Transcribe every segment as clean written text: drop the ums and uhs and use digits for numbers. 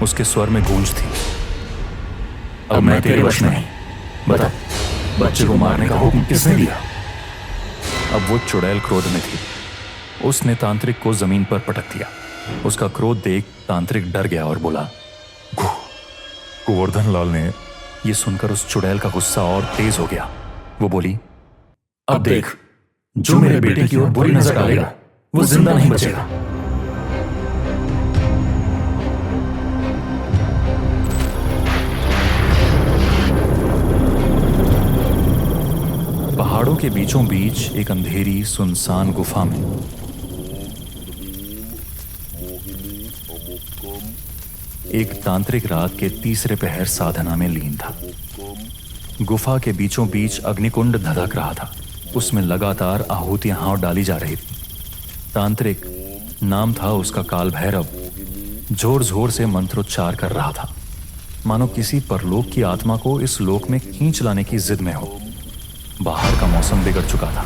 उसके स्वर में गूंज थी। अब मैं तेरे वश में नहीं। बता, बच्चे को मारने का हुक्म किसने दिया? अब वो चुड़ैल क्रोध में थी। उसने तांत्रिक को जमीन पर पटक दिया। उसका क्रोध देख तांत्रिक डर गया और बोला, गोवर्धन लाल ने। ये सुनकर उस चुड़ैल का गुस्सा और तेज हो गया। वो बोली, अब देख, जो मेरे बेटे की ओर बुरी नजर डालेगा वो जिंदा नहीं बचेगा। पहाड़ों के बीचों बीच एक अंधेरी सुनसान गुफा में एक तांत्रिक रात के तीसरे पहर साधना में लीन था। गुफा के बीचों बीच अग्निकुंड धधक रहा था। उसमें लगातार आहुतियां डाली जा रही थी। तांत्रिक, नाम था उसका काल भैरव, जोर जोर से मंत्रोच्चार कर रहा था, मानो किसी परलोक की आत्मा को इस लोक में खींच लाने की जिद में हो। बाहर का मौसम बिगड़ चुका था।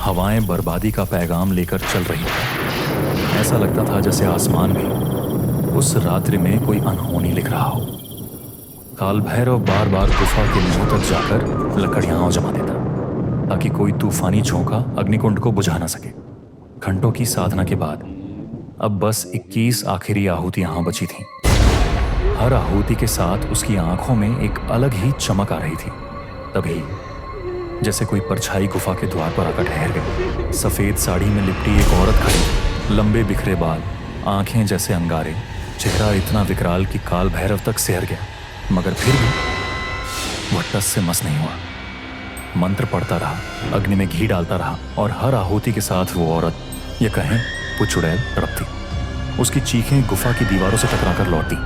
हवाएं बर्बादी का पैगाम लेकर चल रही थी। ऐसा लगता था जैसे आसमान भी उस रात्रि में कोई अनहोनी लिख रहा हो। काल भैरव बार बार गुफा के मुंह तक जाकर लकड़ियां जमा देता ताकि कोई तूफानी झोंका अग्निकुंड को बुझा ना सके। घंटों की साधना के बाद अब बस 21 आखिरी आहुतियां बची थीं। हर आहुति के साथ उसकी आंखों में एक अलग ही चमक आ रही थी। तभी जैसे कोई परछाई गुफा के द्वार पर आकर ठहर गई। सफेद साड़ी में लिपटी एक औरत खड़ी, लंबे बिखरे बाल, आंखें जैसे अंगारे, चेहरा इतना विकराल कि काल भैरव तक सिहर गया, मगर फिर भी वह टस से मस नहीं हुआ। मंत्र पढ़ता रहा, अग्नि में घी डालता रहा और हर आहुति के साथ वो औरत, ये कहें वो चुड़ैल, तड़पती। उसकी चीखें गुफा की दीवारों से टकराकर लौटती।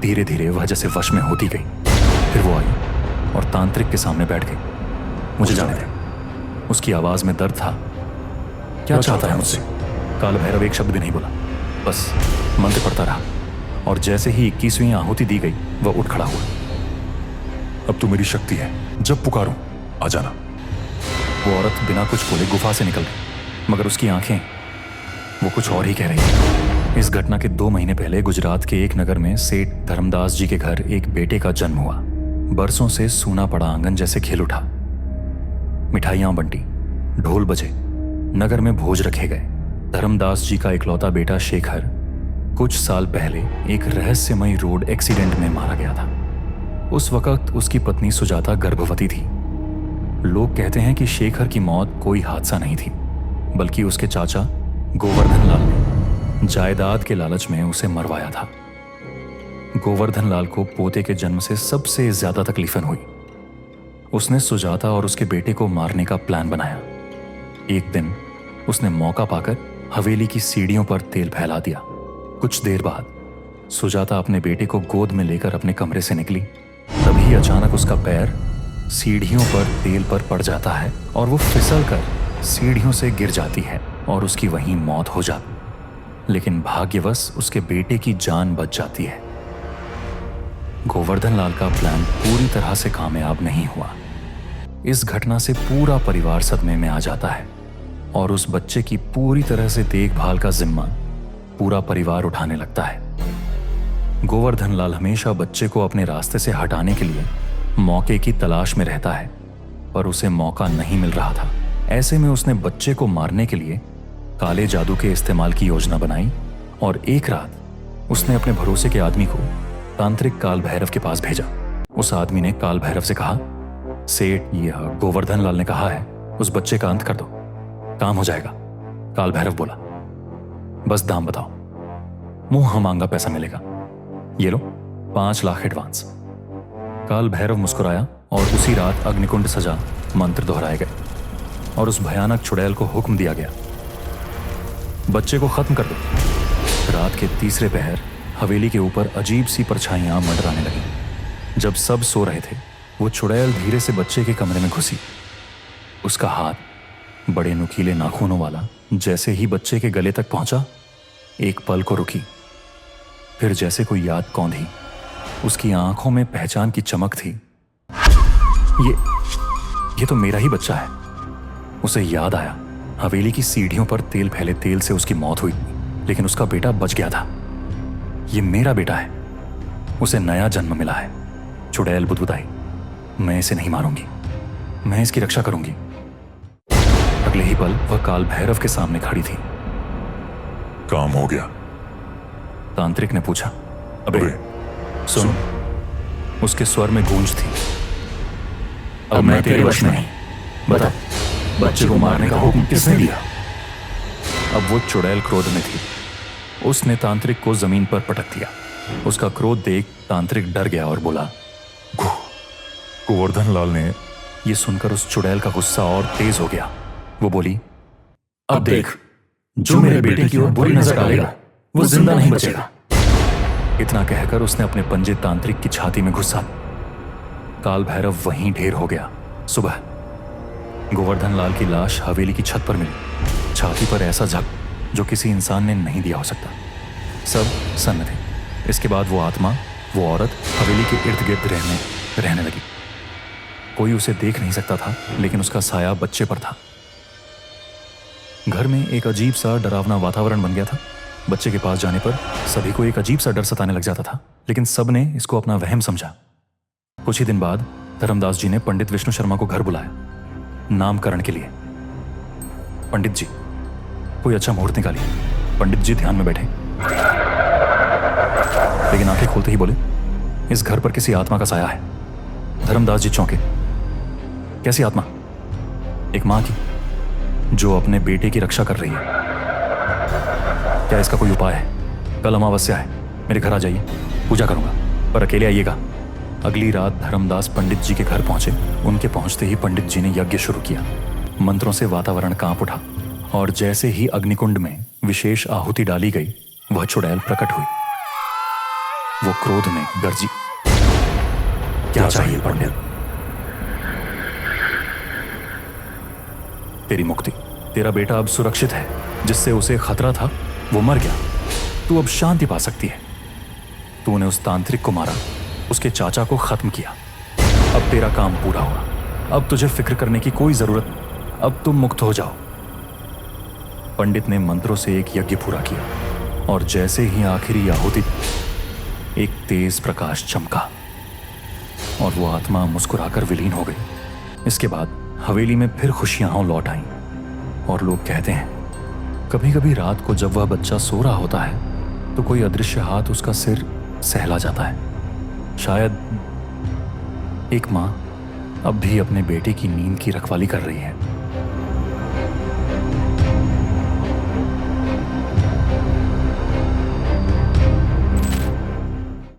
धीरे धीरे वह जैसे वश में होती गई। फिर वो आई और तांत्रिक के सामने बैठ गई। मुझे जाने दे। उसकी आवाज में दर्द था। क्या चाहता है मुझसे? काल भैरव एक शब्द भी नहीं बोला, बस मंत्र पढ़ता रहा। और जैसे ही 21वीं आहुति दी गई, वह उठ खड़ा हुआ। अब तो मेरी शक्ति है, जब पुकारूं आ जाना। वो औरत बिना कुछ बोले गुफा से निकल गई, मगर उसकी आंखें वो कुछ और ही कह रही थी। इस घटना के 2 महीने पहले गुजरात के एक नगर में सेठ धर्मदास जी के घर एक बेटे का जन्म हुआ। बरसों से सूना पड़ा आंगन जैसे खिल उठा। मिठाइयां बंटी, ढोल बजे, नगर में भोज रखे गए। धर्मदास जी का इकलौता बेटा शेखर कुछ साल पहले एक रहस्यमयी रोड एक्सीडेंट में मारा गया था। उस वक्त उसकी पत्नी सुजाता गर्भवती थी। लोग कहते हैं कि शेखर की मौत कोई हादसा नहीं थी, बल्कि उसके चाचा गोवर्धन लाल ने जायदाद के लालच में उसे मरवाया था। गोवर्धन लाल को पोते के जन्म से सबसे ज्यादा तकलीफें हुई। उसने सुजाता और उसके बेटे को मारने का प्लान बनाया। एक दिन उसने मौका पाकर हवेली की सीढ़ियों पर तेल फैला दिया। कुछ देर बाद सुजाता अपने बेटे को गोद में लेकर अपने कमरे से निकली। तभी अचानक उसका पैर सीढ़ियों पर तेल पर पड़ जाता है और वो फिसलकर सीढ़ियों से गिर जाती है और उसकी वहीं मौत हो जाती। लेकिन भाग्यवश उसके बेटे की जान बच जाती है। गोवर्धन लाल का प्लान पूरी तरह से कामयाब नहीं हुआ। इस घटना से पूरा परिवार सदमे में आ जाता है और उस बच्चे की पूरी तरह से देखभाल का जिम्मा पूरा परिवार उठाने लगता है। गोवर्धन लाल हमेशा बच्चे को अपने रास्ते से हटाने के लिए मौके की तलाश में रहता है, पर उसे मौका नहीं मिल रहा था। ऐसे में उसने बच्चे को मारने के लिए काले जादू के इस्तेमाल की योजना बनाई और एक रात उसने अपने भरोसे के आदमी को तांत्रिक काल भैरव के पास भेजा। उस आदमी ने काल भैरव से कहा, सेठ, यह गोवर्धन लाल ने कहा है उस बच्चे का अंत कर दो, काम हो जाएगा। काल भैरव बोला, बस दाम बताओ, मुंह मांगा पैसा मिलेगा, ये लो 5 लाख एडवांस। काल भैरव मुस्कुराया और उसी रात अग्निकुंड सजा, मंत्र दोहराए गए और उस भयानक चुड़ैल को हुक्म दिया गया, बच्चे को खत्म कर दो। रात के तीसरे पहर हवेली के ऊपर अजीब सी परछाइयां मंडराने लगी। जब सब सो रहे थे, वो चुड़ैल धीरे से बच्चे के कमरे में घुसी। उसका हाथ बड़े नुकीले नाखूनों वाला जैसे ही बच्चे के गले तक पहुंचा, एक पल को रुकी, फिर जैसे कोई याद कौंधी। उसकी आंखों में पहचान की चमक थी। ये तो मेरा ही बच्चा है। उसे याद आया, हवेली की सीढ़ियों पर तेल फैले तेल से उसकी मौत हुई, लेकिन उसका बेटा बच गया था। ये मेरा बेटा है। उसे नया जन्म मिला है। चुड़ैल बुदबुदाई, मैं इसे नहीं मारूंगी, मैं इसकी रक्षा करूंगी। अगले ही पल वह काल भैरव के सामने खड़ी थी। काम हो गया। तांत्रिक ने पूछा, अबे अबे सुन। उसके स्वर में गूंज थी, अब मैं तेरे वश में नहीं। बता, बच्चे को मारने का हुक्म किसने दिया? अब वो चुड़ैल क्रोध में थी। उसने तांत्रिक को जमीन पर पटक दिया। उसका क्रोध देख तांत्रिक डर गया और बोला, गोवर्धन लाल ने। ये सुनकर उस चुड़ैल का गुस्सा और तेज हो गया। वो बोली, अब देख, जो मेरे बेटे की ओर बुरी नजर डालेगा वो जिंदा नहीं बचेगा। इतना कहकर उसने अपने पंजे तांत्रिक की छाती में घुसा। काल भैरव वहीं ढेर हो गया। सुबह गोवर्धन लाल की लाश हवेली की छत पर मिली। छाती पर ऐसा जख्म जो किसी इंसान ने नहीं दिया हो सकता। सब सन्न थे। इसके बाद वो आत्मा, वो औरत हवेली के इर्द गिर्द रहने लगी। कोई उसे देख नहीं सकता था, लेकिन उसका साया बच्चे पर था। घर में एक अजीब सा डरावना वातावरण बन गया था। बच्चे के पास जाने पर सभी को एक अजीब सा डर सताने लग जाता था, लेकिन सब ने इसको अपना वहम समझा। कुछ ही दिन बाद धर्मदास जी ने पंडित विष्णु शर्मा को घर बुलाया नामकरण के लिए। पंडित जी, कोई अच्छा मुहूर्त निकालिए। पंडित जी ध्यान में बैठे, लेकिन आंखें खोलते ही बोले, इस घर पर किसी आत्मा का साया है। धर्मदास जी चौंके। कैसी आत्मा? एक मां की, जो अपने बेटे की रक्षा कर रही है। क्या इसका कोई उपाय है? कल अमावस्या है, मेरे घर आ जाइए, पूजा करूंगा, पर अकेले आइएगा। अगली रात धर्मदास पंडित जी के घर पहुंचे। उनके पहुंचते ही पंडित जी ने यज्ञ शुरू किया। मंत्रों से वातावरण कांप उठा, और जैसे ही अग्निकुंड में विशेष आहुति डाली गई, वह चुड़ैल प्रकट हुई। वो क्रोध में गरजी, क्या चाहिए पंडित? तेरी मुक्ति। तेरा बेटा अब सुरक्षित है। जिससे उसे खतरा था वो मर गया। तू अब शांति पा सकती है। तूने उस तांत्रिक को मारा, उसके चाचा को खत्म किया। अब तेरा काम पूरा हुआ। अब तुझे फिक्र करने की कोई जरूरत नहीं। अब तुम मुक्त हो जाओ। पंडित ने मंत्रों से एक यज्ञ पूरा किया, और जैसे ही आखिरी आहुति, एक तेज प्रकाश चमका और वो आत्मा मुस्कुराकर विलीन हो गई। इसके बाद हवेली में फिर खुशियां लौट आईं। और लोग कहते हैं, कभी कभी रात को जब वह बच्चा सो रहा होता है तो कोई अदृश्य हाथ उसका सिर सहला जाता है। शायद एक माँ अब भी अपने बेटे की नींद की रखवाली कर रही है।